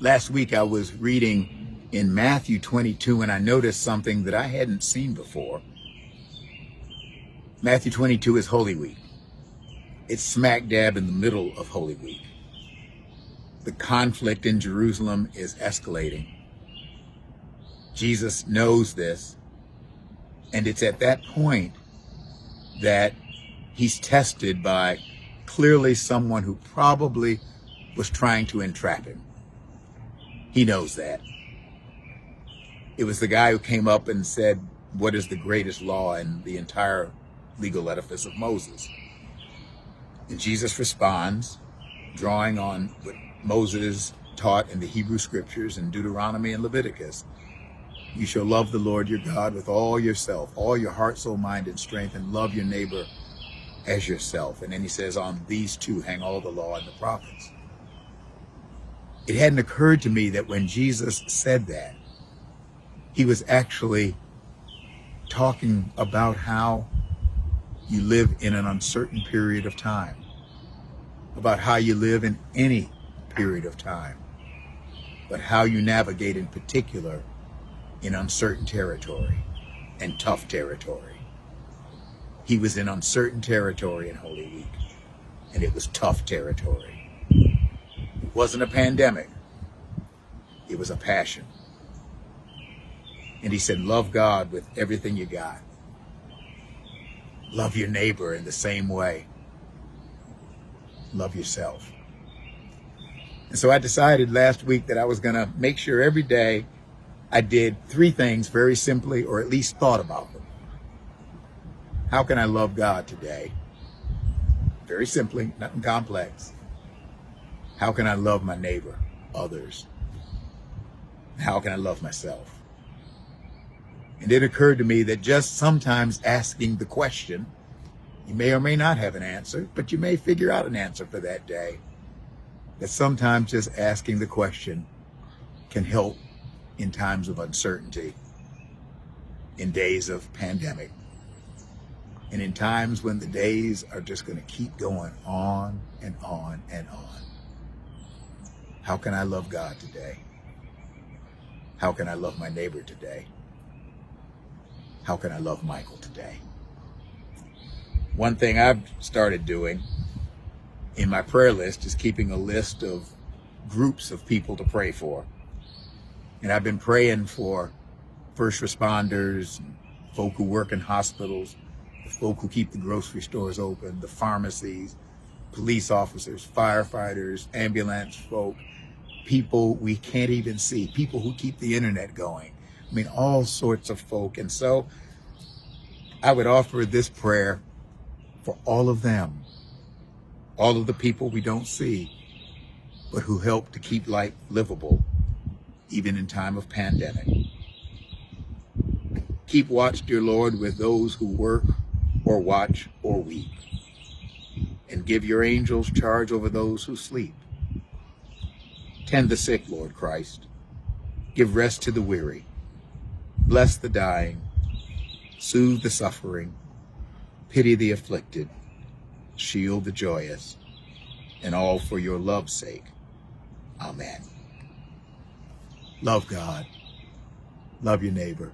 Last week I was reading in Matthew 22 and I noticed something that I hadn't seen before. Matthew 22 is Holy Week. It's smack dab in the middle of Holy Week. The conflict in Jerusalem is escalating. Jesus knows this, and it's at that point that he's tested by clearly someone who probably was trying to entrap him. He knows that. It was the guy who came up and said, "What is the greatest law in the entire legal edifice of Moses?" And Jesus responds, drawing on what Moses taught in the Hebrew scriptures in Deuteronomy and Leviticus. You shall love the Lord your God with all yourself, all your heart, soul, mind, and strength, and love your neighbor as yourself. And then he says, on these two hang all the law and the prophets. It hadn't occurred to me that when Jesus said that, he was actually talking about how you live in an uncertain period of time, about how you live in any period of time, but how you navigate in particular in uncertain territory and tough territory. He was in uncertain territory in Holy Week, and it was tough territory. It wasn't a pandemic. It was a passion. And he said, love God with everything you got. Love your neighbor in the same way. Love yourself. And so I decided last week that I was going to make sure every day I did 3 things very simply, or at least thought about them. How can I love God today? Very simply, nothing complex. How can I love my neighbor, others? How can I love myself? And it occurred to me that just sometimes asking the question, you may or may not have an answer, but you may figure out an answer for that day. That sometimes just asking the question can help in times of uncertainty, in days of pandemic, and in times when the days are just going to keep going on and on and on. How can I love God today? How can I love my neighbor today? How can I love Michael today? One thing I've started doing in my prayer list is keeping a list of groups of people to pray for. And I've been praying for first responders, folk who work in hospitals, the folk who keep the grocery stores open, the pharmacies, police officers, firefighters, ambulance folk, people we can't even see, people who keep the internet going. I mean, all sorts of folk. And so I would offer this prayer for all of them, all of the people we don't see, but who help to keep life livable, even in time of pandemic. Keep watch, dear Lord, with those who work or watch or weep, and give your angels charge over those who sleep. Tend the sick, Lord Christ. Give rest to the weary. Bless the dying. Soothe the suffering. Pity the afflicted. Shield the joyous. And all for your love's sake. Amen. Love God, love your neighbor,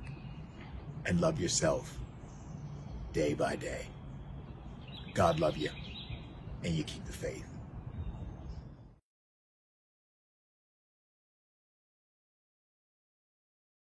and love yourself day by day. God love you, and you keep the faith.